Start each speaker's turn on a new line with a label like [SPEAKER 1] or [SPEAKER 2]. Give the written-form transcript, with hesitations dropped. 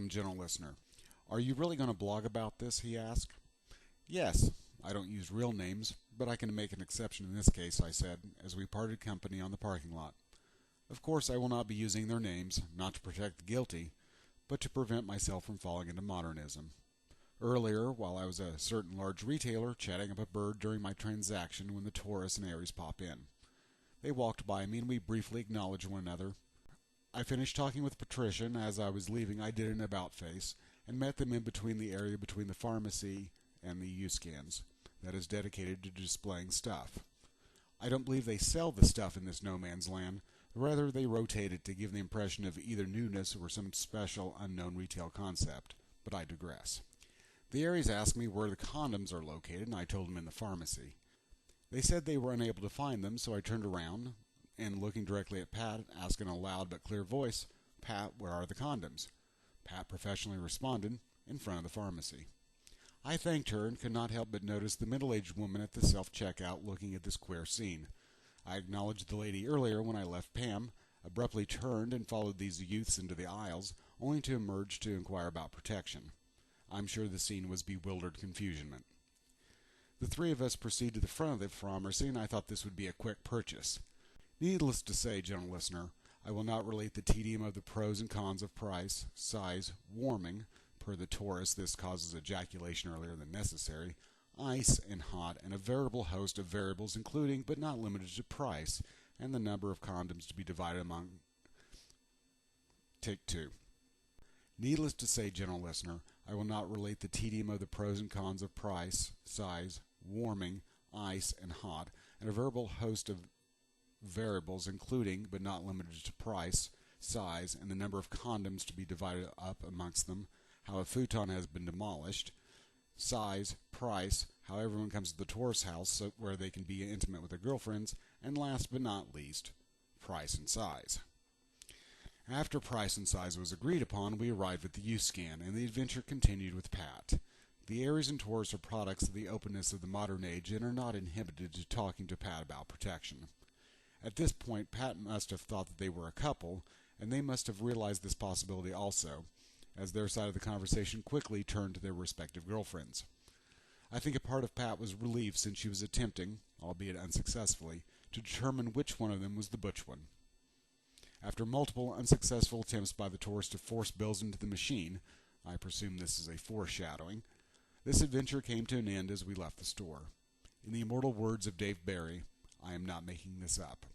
[SPEAKER 1] Welcome, gentle listener. Are you really going to blog about this? He asked. Yes, I don't use real names, but I can make an exception in this case, I said, as we parted company on the parking lot. Of course, I will not be using their names, not to protect the guilty, but to prevent myself from falling into modernism. Earlier, while I was at a certain large retailer chatting up a bird during my transaction when the Taurus and Aries pop in. They walked by me and we briefly acknowledged one another. I finished talking with Patricia, and as I was leaving I did an about-face and met them in between the area between the pharmacy and the U-Scans that is dedicated to displaying stuff. I don't believe they sell the stuff in this no-man's land. Rather, they rotate it to give the impression of either newness or some special unknown retail concept. But I digress. The Aries asked me where the condoms are located, and I told them in the pharmacy. They said they were unable to find them, so I turned around and, looking directly at Pat, asked in a loud but clear voice, "Pat, where are the condoms?" Pat professionally responded, "In front of the pharmacy." I thanked her and could not help but notice the middle-aged woman at the self-checkout looking at this queer scene. I acknowledged the lady earlier when I left Pam, abruptly turned and followed these youths into the aisles, only to emerge to inquire about protection. I'm sure the scene was bewildered confusionment. The three of us proceeded to the front of the pharmacy, and I thought this would be a quick purchase. Needless to say, gentle listener, I will not relate the tedium of the pros and cons of price, size, warming. Per the Taurus, this causes ejaculation earlier than necessary, ice and hot, and a veritable host of variables including, but not limited to, price, and the number of condoms to be divided among. Take two. Needless to say, gentle listener, I will not relate the tedium of the pros and cons of price, size, warming, ice, and hot, and a veritable host of variables including, but not limited to, price, size, and the number of condoms to be divided up amongst them, how a futon has been demolished, size, price, how everyone comes to the Taurus house so where they can be intimate with their girlfriends, and last but not least, price and size. After price and size was agreed upon, we arrived at the U-Scan, and the adventure continued with Pat. The Aries and Taurus are products of the openness of the modern age and are not inhibited to talking to Pat about protection. At this point, Pat must have thought that they were a couple, and they must have realized this possibility also, as their side of the conversation quickly turned to their respective girlfriends. I think a part of Pat was relieved since she was attempting, albeit unsuccessfully, to determine which one of them was the butch one. After multiple unsuccessful attempts by the Taurus to force Bills into the machine, I presume this is a foreshadowing, this adventure came to an end as we left the store. In the immortal words of Dave Barry, I am not making this up.